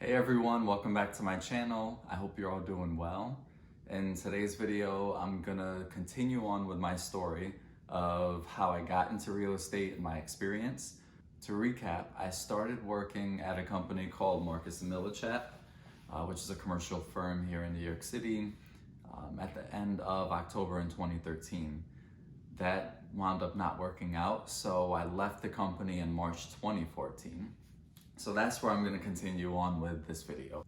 Hey everyone, welcome back to my channel. I hope you're all doing well. In today's video, I'm gonna continue on with my story of how I got into real estate and my experience. To recap, I started working at a company called Marcus & Millichap, which is a commercial firm here in New York City, at the end of October in 2013. That wound up not working out, so I left the company in March 2014. So that's where I'm going to continue on with this video.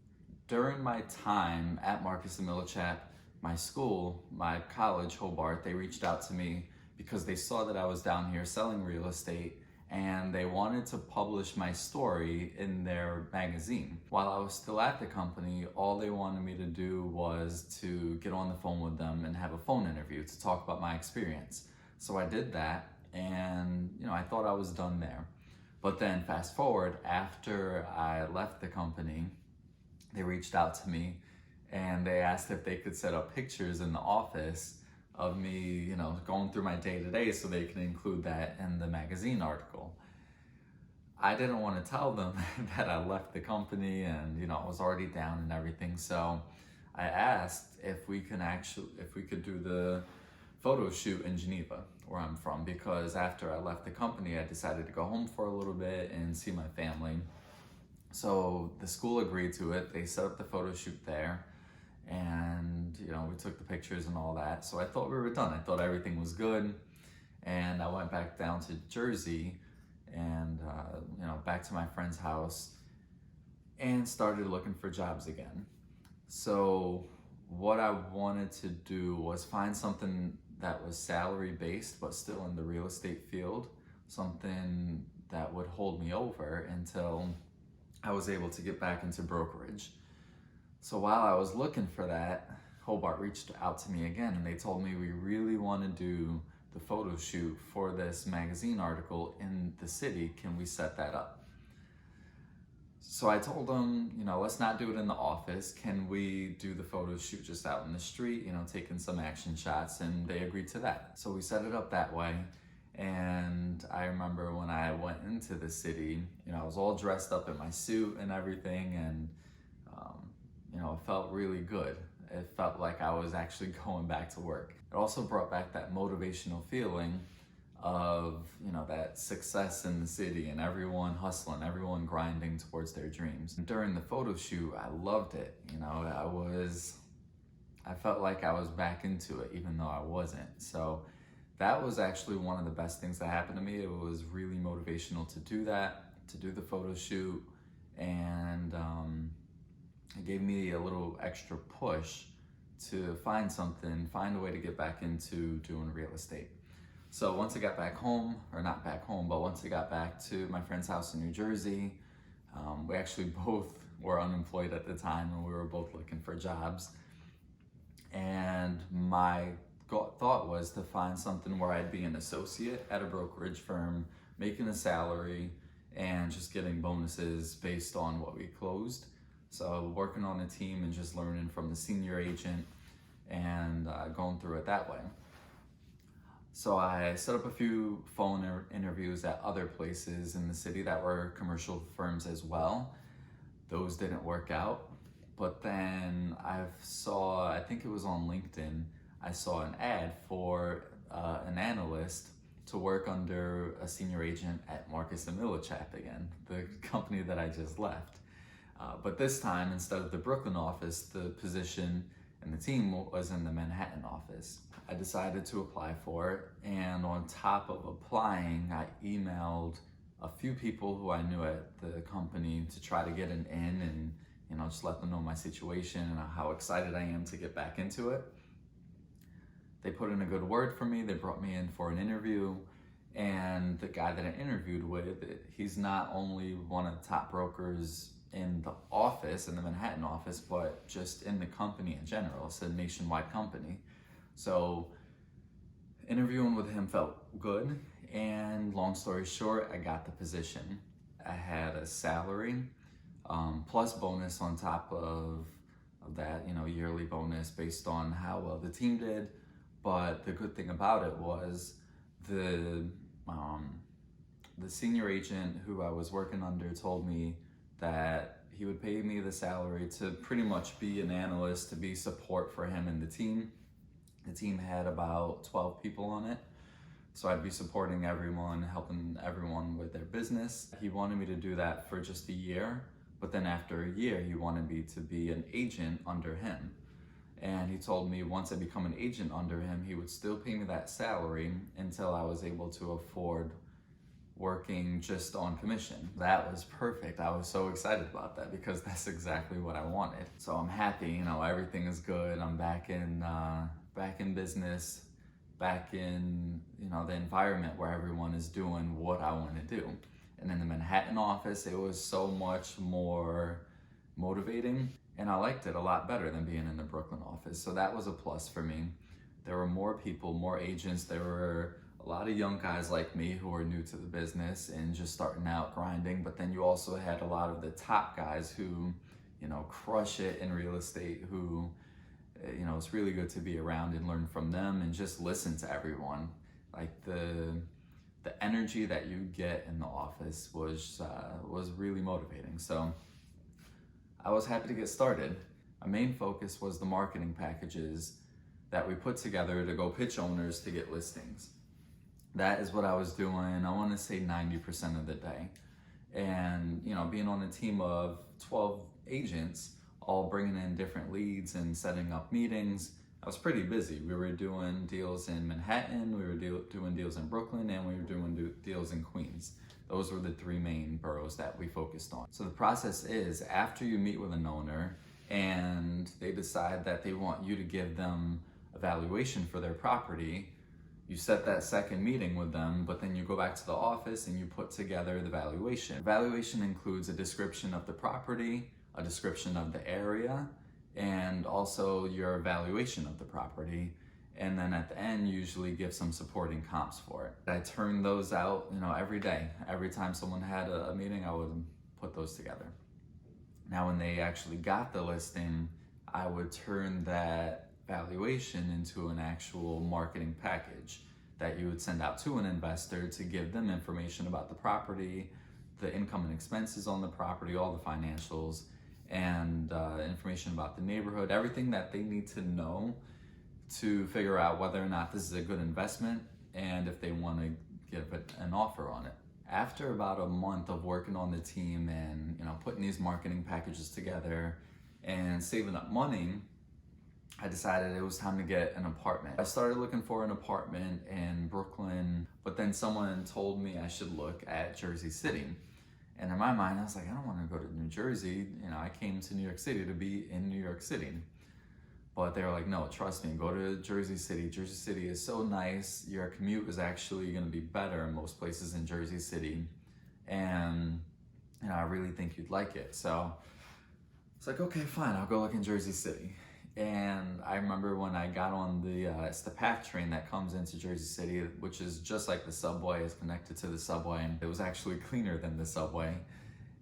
During my time at Marcus & Millichap, my school, my college, Hobart, they reached out to me because they saw that I was down here selling real estate and they wanted to publish my story in their magazine. While I was still at the company, all they wanted me to do was to get on the phone with them and have a phone interview to talk about my experience. So I did that and I thought I was done there. But then fast forward, after I left the company, they reached out to me and they asked if they could set up pictures in the office of me, going through my day-to-day so they can include that in the magazine article. I didn't want to tell them that I left the company and, I was already down and everything. So I asked if we could do the photo shoot in Geneva, where I'm from, because after I left the company, I decided to go home for a little bit and see my family. So the school agreed to it. They set up the photo shoot there and, we took the pictures and all that. So I thought we were done. I thought everything was good. And I went back down to Jersey and, back to my friend's house and started looking for jobs again. So what I wanted to do was find something that was salary based but still in the real estate field, something that would hold me over until I was able to get back into brokerage. So while I was looking for that, Hobart reached out to me again and they told me, we really want to do the photo shoot for this magazine article in the city. Can we set that up? So I told them, let's not do it in the office. Can we do the photo shoot just out in the street, taking some action shots? And they agreed to that. So we set it up that way. And I remember when I went into the city, I was all dressed up in my suit and everything. And, it felt really good. It felt like I was actually going back to work. It also brought back that motivational feeling of that success in the city and everyone hustling, everyone grinding towards their dreams. During the photo shoot, I loved it. I felt like I was back into it even though I wasn't. So that was actually one of the best things that happened to me. It was really motivational to do that, to do the photo shoot, and it gave me a little extra push to find a way to get back into doing real estate. So once I got back home, or not back home, but once I got back to my friend's house in New Jersey, we actually both were unemployed at the time and we were both looking for jobs. And my thought was to find something where I'd be an associate at a brokerage firm, making a salary and just getting bonuses based on what we closed. So working on a team and just learning from the senior agent and going through it that way. So I set up a few phone interviews at other places in the city that were commercial firms as well. Those didn't work out. But then I think it was on LinkedIn, I saw an ad for an analyst to work under a senior agent at Marcus & Millichap again, the company that I just left. But this time, instead of the Brooklyn office, the position and the team was in the Manhattan office. I decided to apply for it, and on top of applying, I emailed a few people who I knew at the company to try to get an in and just let them know my situation and how excited I am to get back into it. They put in a good word for me. They brought me in for an interview, and the guy that I interviewed with, he's not only one of the top brokers in the office, in the Manhattan office, but just in the company in general. It's a nationwide company. So interviewing with him felt good, and long story short, I got the position. I had a salary plus bonus on top of that, yearly bonus based on how well the team did. But the good thing about it was the senior agent who I was working under told me that He would pay me the salary to pretty much be an analyst, to be support for him and the team. The team had about 12 people on it. So I'd be supporting everyone, helping everyone with their business. He wanted me to do that for just a year, but then after a year, he wanted me to be an agent under him. And he told me once I become an agent under him, he would still pay me that salary until I was able to afford working just on commission. That was perfect. I was so excited about that because that's exactly what I wanted. So I'm happy, you know, everything is good. I'm back in business, back in, you know, the environment where everyone is doing what I want to do. And in the Manhattan office, it was so much more motivating, and I liked it a lot better than being in the Brooklyn office. So that was a plus for me. There were more people, more agents. There were a lot of young guys like me who were new to the business and just starting out grinding. But then you also had a lot of the top guys who, you know, crush it in real estate, who, you know, it's really good to be around and learn from them and just listen to everyone. Like the energy that you get in the office was really motivating. So I was happy to get started. Our main focus was the marketing packages that we put together to go pitch owners to get listings. That is what I was doing, I want to say 90% of the day. And, you know, being on a team of 12 agents, all bringing in different leads and setting up meetings, I was pretty busy. We were doing deals in Manhattan, we were doing deals in Brooklyn, and we were doing deals in Queens. Those were the three main boroughs that we focused on. So the process is, after you meet with an owner and they decide that they want you to give them a valuation for their property, you set that second meeting with them, but then you go back to the office and you put together the valuation. The valuation includes a description of the property, a description of the area, and also your evaluation of the property. And then at the end, usually give some supporting comps for it. I turned those out, you know, every day. Every time someone had a meeting, I would put those together. Now, when they actually got the listing, I would turn that valuation into an actual marketing package that you would send out to an investor to give them information about the property, the income and expenses on the property, all the financials, and information about the neighborhood, everything that they need to know to figure out whether or not this is a good investment and if they want to give it an offer on it. After about a month of working on the team and, you know, putting these marketing packages together and saving up money, I decided it was time to get an apartment. I started looking for an apartment in Brooklyn, but then someone told me I should look at Jersey City. And in my mind, I was like, I don't want to go to New Jersey. You know, I came to New York City to be in New York City. But they were like, no, trust me, go to Jersey City. Jersey City is so nice. Your commute is actually going to be better in most places in Jersey City. And, you know, I really think you'd like it. So it's like, okay, fine, I'll go look in Jersey City. And I remember when I got on it's the PATH train that comes into Jersey City, which is just like the subway, is connected to the subway. And it was actually cleaner than the subway.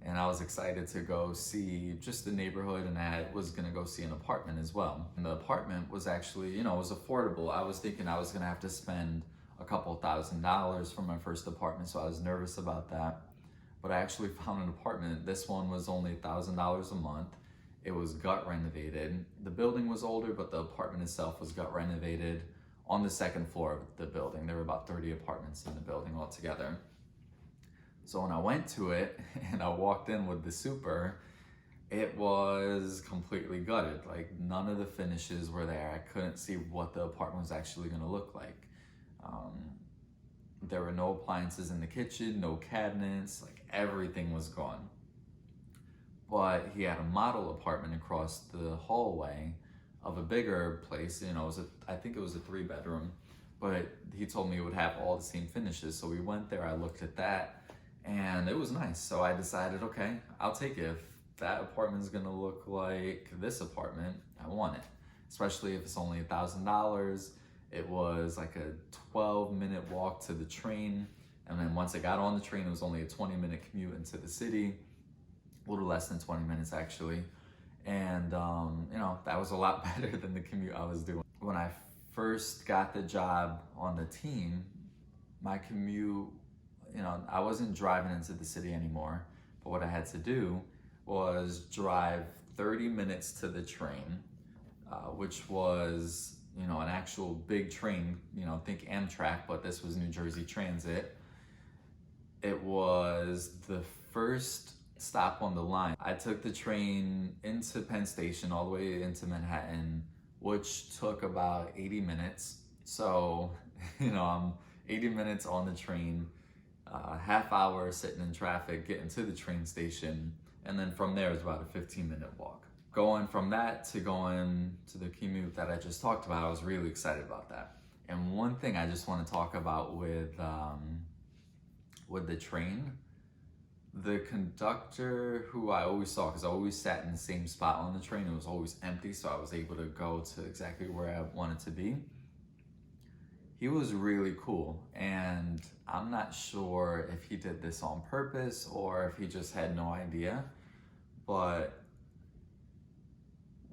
And I was excited to go see just the neighborhood, and I was gonna go see an apartment as well. And the apartment was actually, you know, it was affordable. I was thinking I was gonna have to spend a couple $1,000s for my first apartment, so I was nervous about that. But I actually found an apartment. This one was only $1,000 a month. It was gut renovated. The building was older, but the apartment itself was gut renovated on the second floor of the building. There were about 30 apartments in the building altogether. So when I went to it and I walked in with the super, it was completely gutted. Like, none of the finishes were there. I couldn't see what the apartment was actually gonna look like. There were no appliances in the kitchen, no cabinets, like everything was gone. But he had a model apartment across the hallway of a bigger place. You know, I think it was a 3-bedroom, but he told me it would have all the same finishes. So we went there, I looked at that, and it was nice. So I decided, okay, I'll take it. If that apartment is gonna look like this apartment, I want it. Especially if it's only $1,000. It was like a 12-minute walk to the train. And then once I got on the train, it was only a 20-minute commute into the city. A little less than 20 minutes actually. And you know, that was a lot better than the commute I was doing. When I first got the job on the team, my commute, you know, I wasn't driving into the city anymore, but what I had to do was drive 30 minutes to the train, which was, you know, an actual big train, you know, think Amtrak, but this was New Jersey Transit. It was the first stop on the line. I took the train into Penn Station all the way into Manhattan, which took about 80 minutes. So, you know, I'm 80 minutes on the train, half hour sitting in traffic, getting to the train station, and then from there it's about a 15-minute walk. Going from that to going to the commute that I just talked about, I was really excited about that. And one thing I just want to talk about with the train, the conductor who I always saw, because I always sat in the same spot on the train, it was always empty, so I was able to go to exactly where I wanted to be. He was really cool, and I'm not sure if he did this on purpose or if he just had no idea, but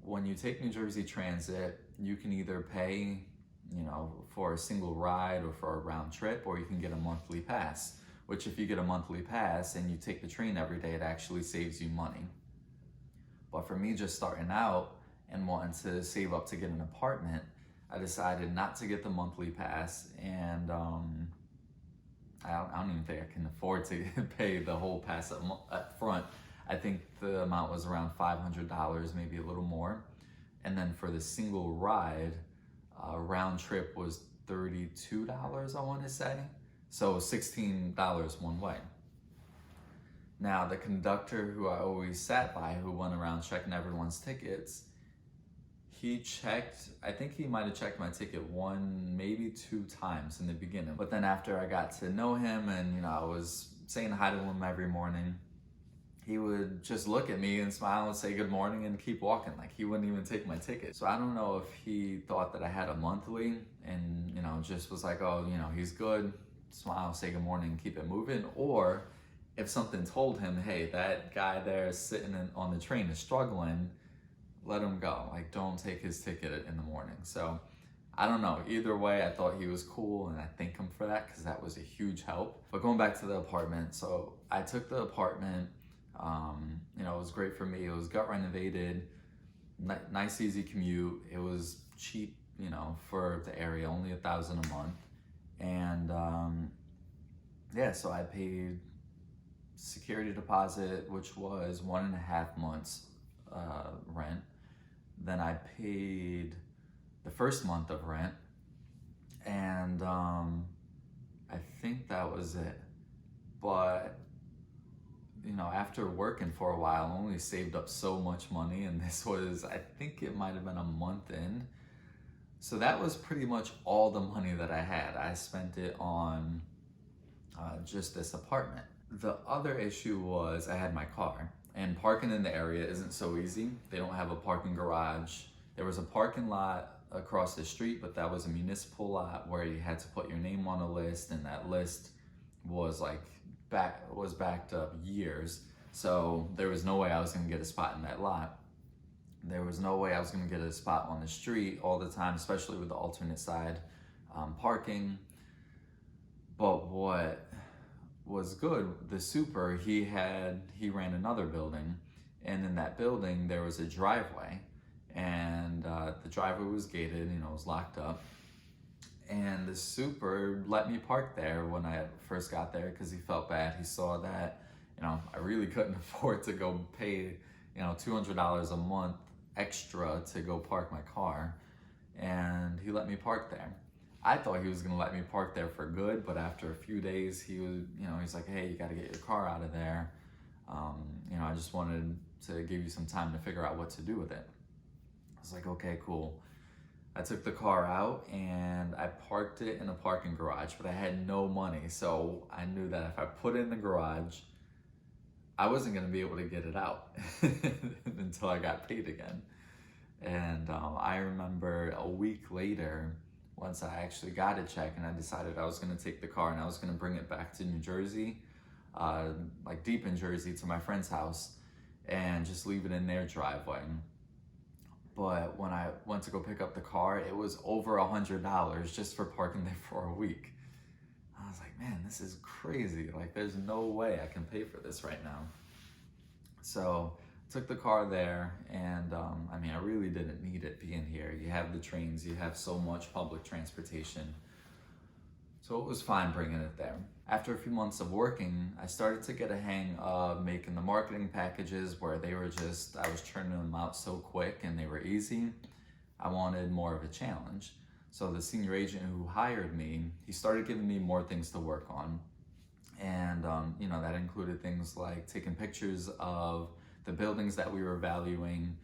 when you take New Jersey Transit, you can either pay, you know, for a single ride or for a round trip, or you can get a monthly pass, which if you get a monthly pass and you take the train every day, it actually saves you money. But for me, just starting out and wanting to save up to get an apartment, I decided not to get the monthly pass, and I don't even think I can afford to pay the whole pass up front. I think the amount was around $500, maybe a little more. And then for the single ride, round trip was $32, I want to say. So $16 one way. Now, the conductor who I always sat by, who went around checking everyone's tickets, he checked, I think he might have checked my ticket 1, maybe 2 times in the beginning. But then after I got to know him and, you know, I was saying hi to him every morning, he would just look at me and smile and say good morning and keep walking. Like, he wouldn't even take my ticket. So I don't know if he thought that I had a monthly and, you know, just was like, oh, you know, he's good, smile, say good morning, keep it moving. Or if something told him, hey, that guy there sitting on the train is struggling, let him go. Like, don't take his ticket in the morning. So I don't know. Either way, I thought he was cool, and I thank him for that because that was a huge help. But going back to the apartment, so I took the apartment. You know, it was great for me. It was gut renovated, nice, easy commute. It was cheap, you know, for the area, only $1,000 a month. And yeah, so I paid security deposit, which was 1.5 months rent. Then I paid the first month of rent, and I think that was it. But you know, after working for a while, I only saved up so much money, and this was, I think it might have been a month in. So that was pretty much all the money that I had. I spent it on just this apartment. The other issue was I had my car, and parking in the area isn't so easy. They don't have a parking garage. There was a parking lot across the street, but that was a municipal lot where you had to put your name on a list, and that list was like backed up years. So there was no way I was gonna get a spot in that lot. There was no way I was gonna get a spot on the street all the time, especially with the alternate side parking. But what was good, the super, he ran another building, and in that building there was a driveway, and the driveway was gated, you know, it was locked up. And the super let me park there when I first got there because he felt bad. He saw that, you know, I really couldn't afford to go pay, you know, $200 a month extra to go park my car. And he let me park there. I thought he was gonna let me park there for good, but after a few days, he was, you know, he's like, hey, you gotta get your car out of there. You know, I just wanted to give you some time to figure out what to do with it. I was like, okay, cool. I took the car out and I parked it in a parking garage, but I had no money. So I knew that if I put it in the garage, I wasn't gonna be able to get it out until I got paid again. And I remember a week later, once I actually got a check and I decided I was gonna take the car and I was gonna bring it back to New Jersey, like deep in Jersey, to my friend's house and just leave it in their driveway. But when I went to go pick up the car, it was over $100 just for parking there for a week. I was like, man, this is crazy. Like, there's no way I can pay for this right now. So Took the car there, and I mean, I really didn't need it being here. You have the trains, you have so much public transportation. So it was fine bringing it there. After a few months of working, I started to get a hang of making the marketing packages where they were just, I was churning them out so quick and they were easy. I wanted more of a challenge. So the senior agent who hired me, he started giving me more things to work on. And you know, that included things like taking pictures of the buildings that we were valuing,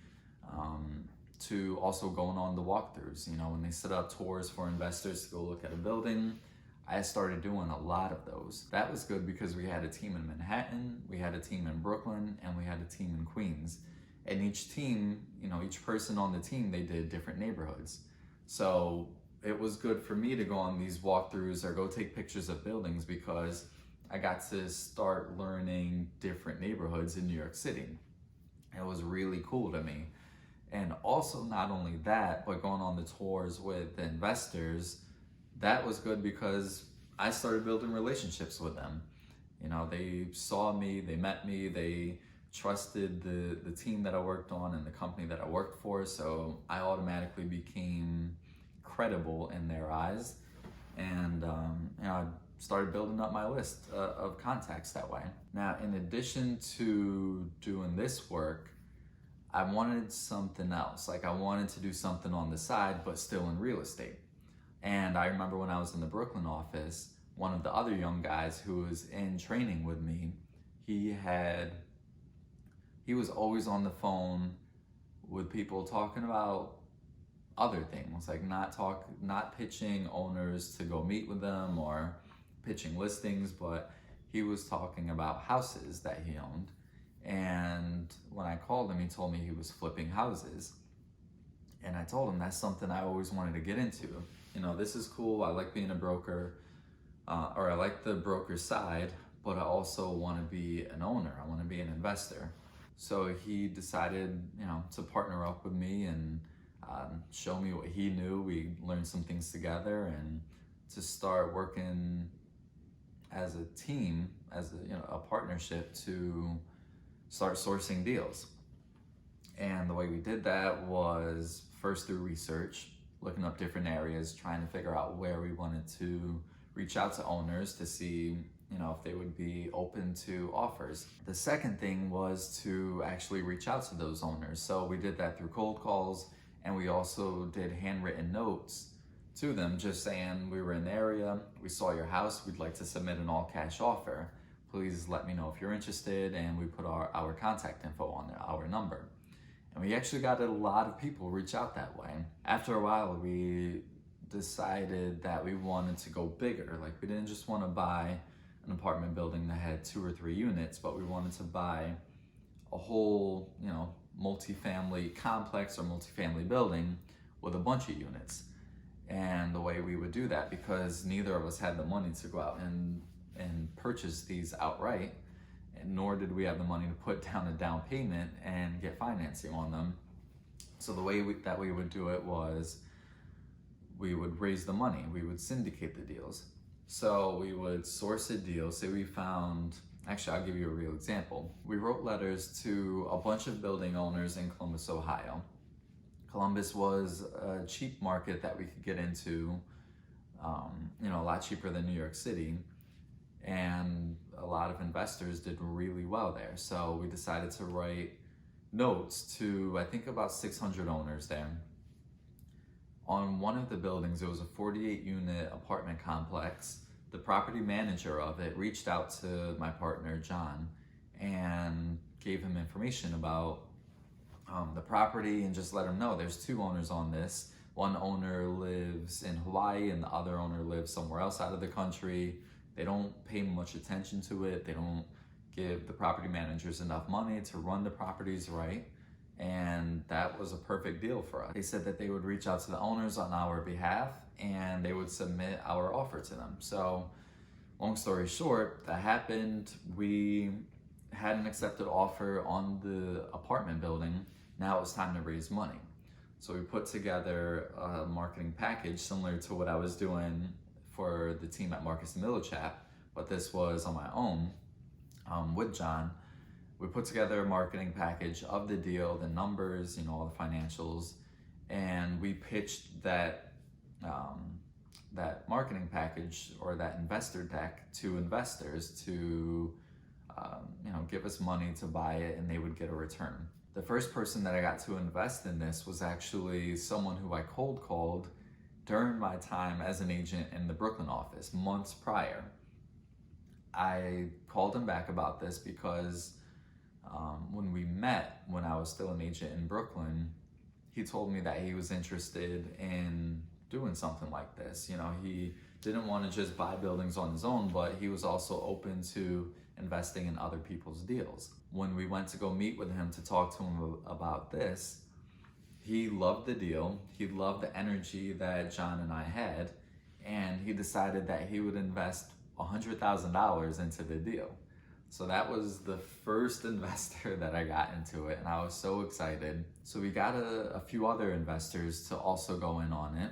to also going on the walkthroughs. You know, when they set up tours for investors to go look at a building, I started doing a lot of those. That was good because we had a team in Manhattan, we had a team in Brooklyn, and we had a team in Queens. And each team, you know, each person on the team, they did different neighborhoods. So it was good for me to go on these walkthroughs or go take pictures of buildings because I got to start learning different neighborhoods in New York City. It was really cool to me. And also not only that, but going on the tours with the investors, that was good because I started building relationships with them. You know, they saw me, they met me, they trusted the team that I worked on and the company that I worked for, so I automatically became credible in their eyes. And you know, I started building up my list of contacts that way. Now, in addition to doing this work, I wanted something else. Like, I wanted to do something on the side, but still in real estate. And I remember when I was in the Brooklyn office, one of the other young guys who was in training with me, he was always on the phone with people talking about other things, like not pitching owners to go meet with them or pitching listings, but he was talking about houses that he owned. And when I called him, he told me he was flipping houses. And I told him that's something I always wanted to get into. You know, this is cool, I like being a broker, or I like the broker side, but I also want to be an owner, I want to be an investor. So he decided, you know, to partner up with me and show me what he knew. We learned some things together, and to start working as a team, as a, you know, a partnership to start sourcing deals. And the way we did that was first through research, looking up different areas, trying to figure out where we wanted to reach out to owners to see, you know, if they would be open to offers. The second thing was to actually reach out to those owners. So we did that through cold calls, and we also did handwritten notes to them just saying, we were in the area, we saw your house, we'd like to submit an all cash offer. Please let me know if you're interested, and we put our contact info on there, our number. And we actually got a lot of people reach out that way. After a while, we decided that we wanted to go bigger. Like, we didn't just want to buy an apartment building that had 2 or 3 units, but we wanted to buy a whole, you know, multifamily complex or multifamily building with a bunch of units. And the way we would do that, because neither of us had the money to go out and purchase these outright, and nor did we have the money to put down a down payment and get financing on them. So the way that we would do it was we would raise the money, we would syndicate the deals. So we would source a deal. Say we found, actually I'll give you a real example. We wrote letters to a bunch of building owners in Columbus, Ohio. Columbus was a cheap market that we could get into, you know, a lot cheaper than New York City. And a lot of investors did really well there. So we decided to write notes to, I think, about 600 owners there. On one of the buildings, it was a 48-unit apartment complex. The property manager of it reached out to my partner, John, and gave him information about the property and just let him know there's 2 owners on this. One owner lives in Hawaii and the other owner lives somewhere else out of the country. They don't pay much attention to it. They don't give the property managers enough money to run the properties right. And that was a perfect deal for us. They said that they would reach out to the owners on our behalf and they would submit our offer to them. So long story short, that happened. We had an accepted offer on the apartment building. Now it was time to raise money. So we put together a marketing package similar to what I was doing for the team at Marcus & Millichap, but this was on my own with John. We put together a marketing package of the deal, the numbers, all the financials, and we pitched that that marketing package or that investor deck to investors to give us money to buy it, and they would get a return. The first person that I got to invest in this was actually someone who I cold called during my time as an agent in the Brooklyn office months prior. I called him back about this because when we met, when I was still an agent in Brooklyn, he told me that he was interested in doing something like this. He didn't want to just buy buildings on his own, but he was also open to investing in other people's deals. When we went to go meet with him to talk to him about this, he loved the deal. He loved the energy that John and I had, and he decided that he would invest $100,000 into the deal. So that was the first investor that I got into it, and I was so excited. So we got a few other investors to also go in on it,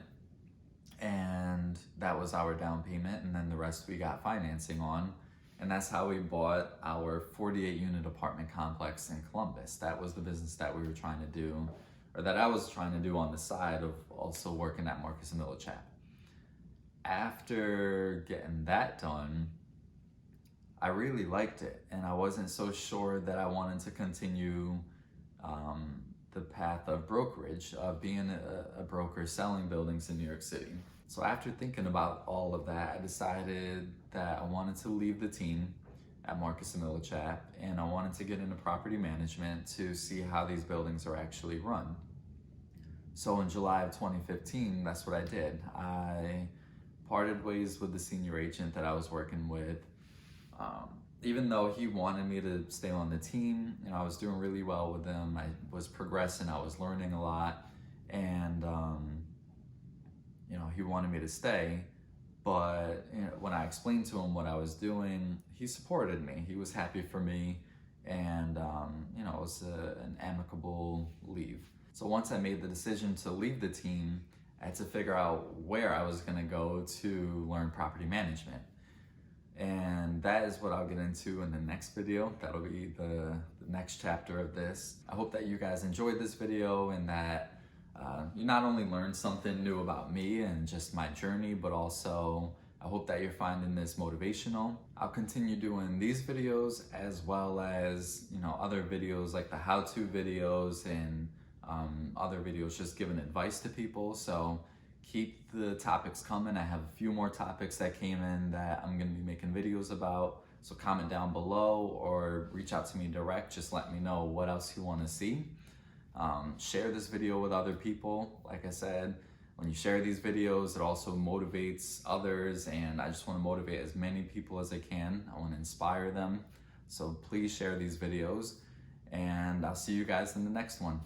and that was our down payment, and then the rest we got financing on, and that's how we bought our 48-unit apartment complex in Columbus. That was the business that we were trying to do, or that I was trying to do on the side of also working at Marcus & Millichap. After getting that done, I really liked it, and I wasn't so sure that I wanted to continue the path of brokerage, of being a broker selling buildings in New York City. So after thinking about all of that, I decided that I wanted to leave the team at Marcus & Millichap, and I wanted to get into property management to see how these buildings are actually run. So in July of 2015, that's what I did. I parted ways with the senior agent that I was working with. Even though he wanted me to stay on the team, I was doing really well with him. I was progressing, I was learning a lot, and he wanted me to stay. But when I explained to him what I was doing, he supported me. He was happy for me, and it was an amicable leave. So once I made the decision to leave the team, I had to figure out where I was going to go to learn property management. And that is what I'll get into in the next video. That'll be the next chapter of this. I hope that you guys enjoyed this video, and that you not only learned something new about me and just my journey, but also I hope that you're finding this motivational. I'll continue doing these videos as well as other videos like the how-to videos and other videos just giving advice to people. So keep the topics coming. I have a few more topics that came in that I'm going to be making videos about. So comment down below or reach out to me direct. Just let me know what else you want to see. Share this video with other people. Like I said, when you share these videos, it also motivates others, and I just want to motivate as many people as I can. I want to inspire them. So please share these videos, and I'll see you guys in the next one.